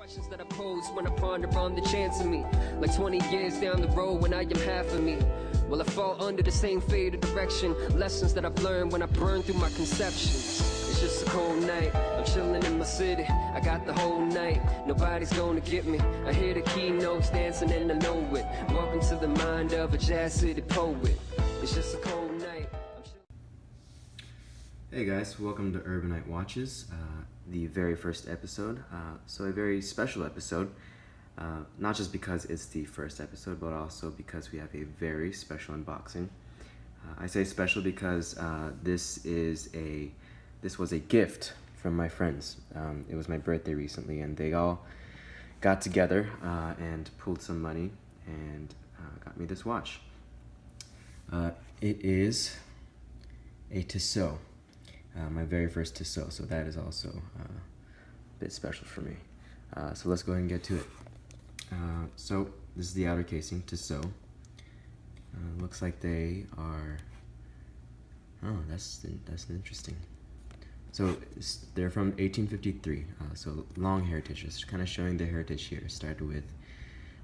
Questions that I pose when I ponder on the chance of me. Like 20 years down the road when I am half of me. Will I fall under the same fate or direction? Lessons that I've learned when I burn through my conceptions. It's just a cold night, I'm chilling in my city. I got the whole night, nobody's gonna get me. I hear the keynotes dancing and I know it. Welcome to the mind of a jazz city poet. It's just a cold night. Hey guys, welcome to UrbaniteWatches, the very first episode. So a very special episode, not just because it's the first episode, but also because we have a very special unboxing. I say special because this was a gift from my friends. It was my birthday recently, and they all got together and pooled some money and got me this watch. It is a Tissot. My very first Tissot, so that is also a bit special for me. So let's go ahead and get to it. So this is the outer casing, Tissot. Looks like they are, oh, that's interesting. So they're from 1853, so long heritage. Just kind of showing the heritage here. Started with,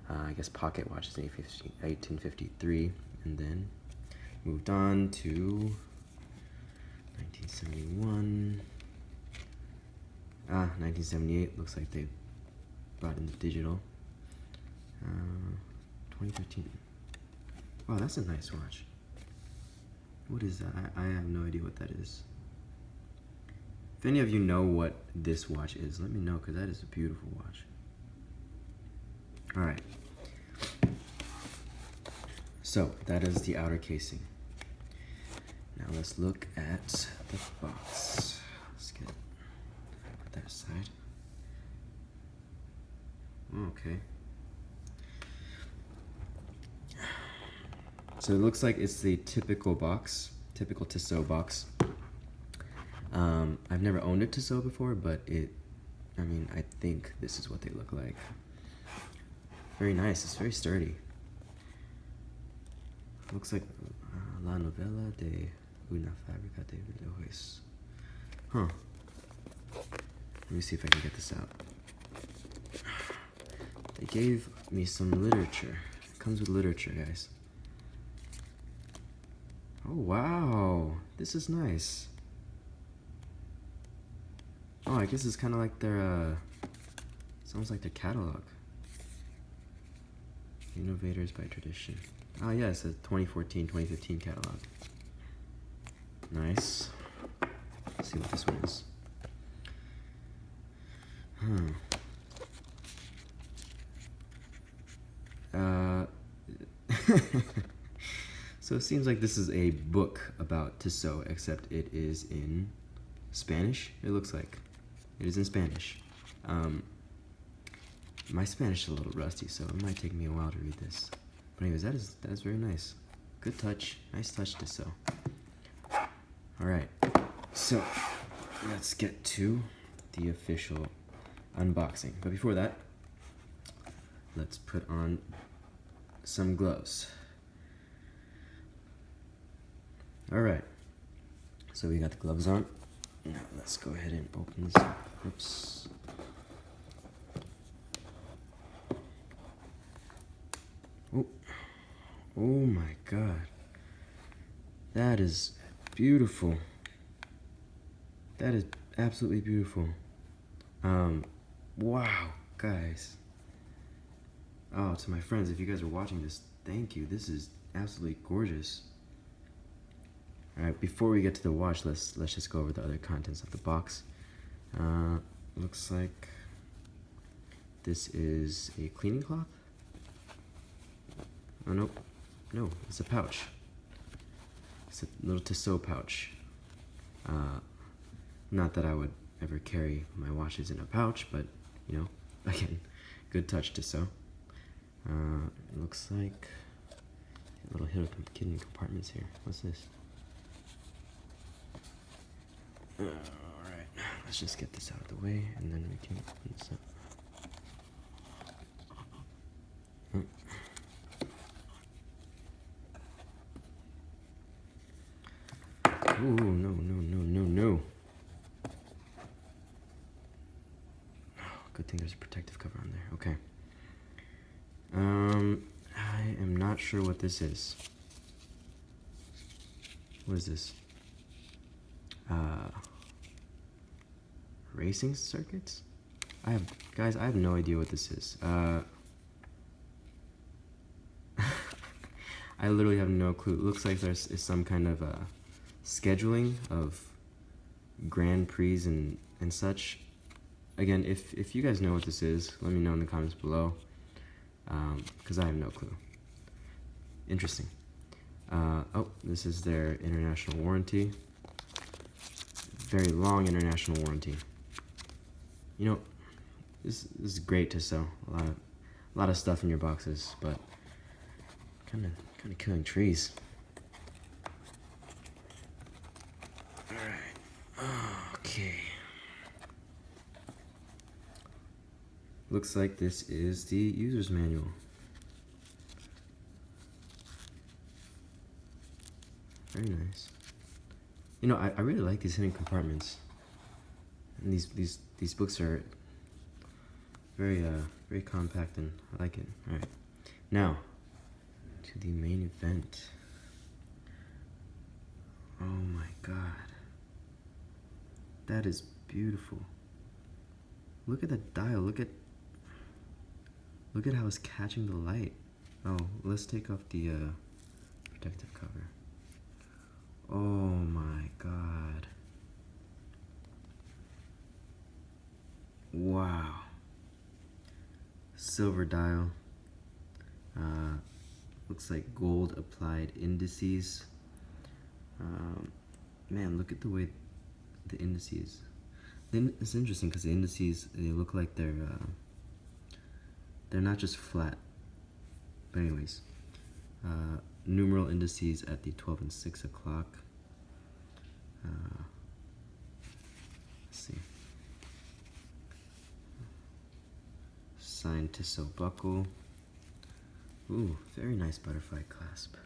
I guess, pocket watches in 1853, and then moved on to 1971, 1978, looks like they brought in the digital. 2015, wow, that's a nice watch. What is that? I have no idea what that is. If any of you know what this watch is, let me know, because that is a beautiful watch. Alright, so that is the outer casing. Now let's look at the box. Let's put that aside. Okay. So it looks like it's the typical box, typical Tissot box. I've never owned a Tissot before, but I think this is what they look like. Very nice, it's very sturdy. Looks like La Novela de Una Fábrica de Relojes. Huh. Let me see if I can get this out. They gave me some literature. It comes with literature, guys. Oh, wow. This is nice. Oh, I guess it's kind of like their, sounds like their catalog. Innovators by Tradition. Oh, yeah, it's a 2014-2015 catalog. Nice. Let's see what this one is. So it seems like this is a book about Tissot, except it is in Spanish, it looks like. It is in Spanish. My Spanish is a little rusty, so it might take me a while to read this. But anyways, that is very nice. Good touch. Nice touch, Tissot. Alright, so let's get to the official unboxing. But before that, let's put on some gloves. Alright, so we got the gloves on. Now let's go ahead and open this up. Oops. Oh. Oh my god. That is beautiful. That is absolutely beautiful. Wow, guys. Oh, to my friends, if you guys are watching this, thank you. This is absolutely gorgeous. Alright, before we get to the watch, let's just go over the other contents of the box. Looks like this is a cleaning cloth. Oh, nope. No, it's a pouch. It's a little Tissot pouch. Not that I would ever carry my watches in a pouch, but, you know, again, good touch, Tissot. It looks like little hidden compartments here. What's this? Alright, let's just get this out of the way, and then we can open this up. Ooh, no. think there's a protective cover on there. Okay. I am not sure what this is. What is this? Racing circuits? Guys, I have no idea what this is. I literally have no clue. It looks like there's some kind of scheduling of Grand Prix and such. Again, if you guys know what this is, let me know in the comments below, because I have no clue. Interesting. Oh, this is their international warranty. Very long international warranty. You know, this is great to sell. A lot of stuff in your boxes, but kind of killing trees. All right. Okay. Looks like this is the user's manual. Very nice. You know, I really like these hidden compartments. And these books are very very compact, and I like it. All right. Now to the main event. Oh my god. That is beautiful. Look at the dial. Look at how it's catching the light. Oh, let's take off the protective cover. Oh my god. Wow. Silver dial. Looks like gold applied indices. Man, look at the way the indices. It's interesting because the indices, they look like they're not just flat. But anyways, numeral indices at the 12 and 6 o'clock. Let's see. Signed Tissot buckle. Ooh, very nice butterfly clasp.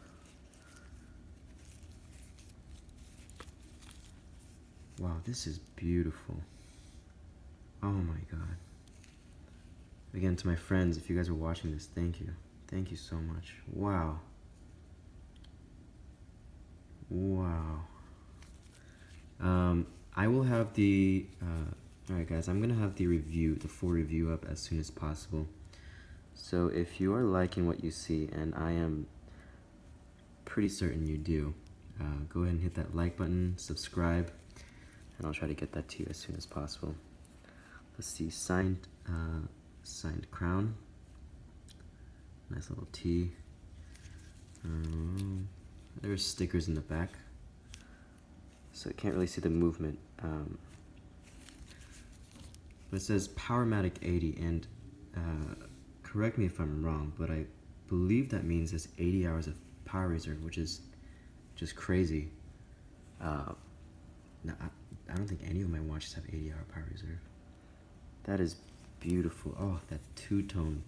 Wow, this is beautiful. Oh my god. Again, to my friends, if you guys are watching this, thank you. Thank you so much. Wow. Wow. I will have the, alright guys, I'm gonna have the full review up as soon as possible. So if you are liking what you see, and I am pretty certain you do, go ahead and hit that like button, subscribe, and I'll try to get that to you as soon as possible. Let's see, signed crown. Nice little T. There's stickers in the back, so you can't really see the movement. But it says Powermatic 80, and correct me if I'm wrong, but I believe that means it's 80 hours of power reserve, which is just crazy. No, I don't think any of my watches have 80-hour power reserve. That is beautiful. Oh, that two-tone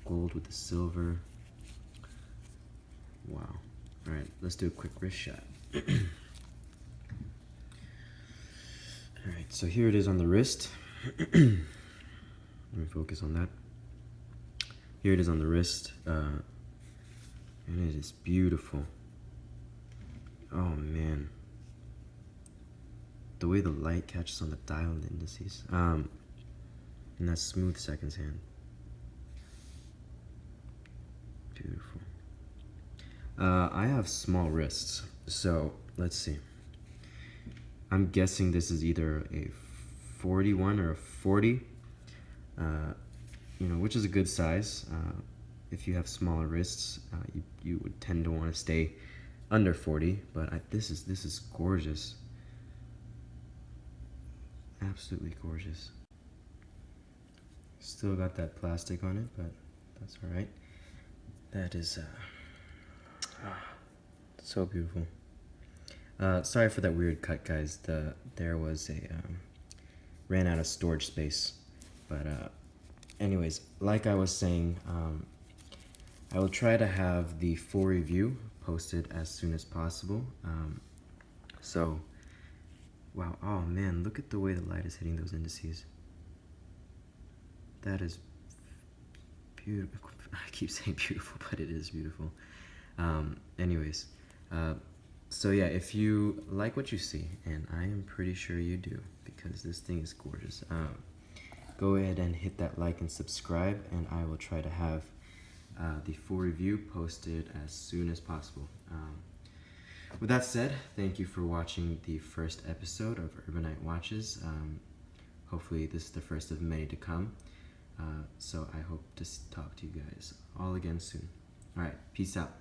gold with the silver. Wow. All right, let's do a quick wrist shot. All right, so here it is on the wrist. Let me focus on that. Here it is on the wrist, and it is beautiful. Oh man, the way the light catches on the dial and the indices, and that smooth seconds hand. Beautiful. I have small wrists, so let's see. I'm guessing this is either a 41 or a 40, you know, which is a good size. If you have smaller wrists, you would tend to want to stay under 40, but this is gorgeous. Absolutely gorgeous. Still got that plastic on it, but that's all right. That is so beautiful. Sorry for that weird cut, guys. There was a ran out of storage space, but anyways, like I was saying, I will try to have the full review posted as soon as possible. So Wow, oh man, look at the way the light is hitting those indices. That is beautiful. I keep saying beautiful, but it is beautiful. Anyways, so yeah, if you like what you see, and I am pretty sure you do, because this thing is gorgeous, go ahead and hit that like and subscribe, and I will try to have the full review posted as soon as possible. With that said, thank you for watching the first episode of UrbaniteWatches. Hopefully this is the first of many to come. So I hope to talk to you guys all again soon. Alright, peace out.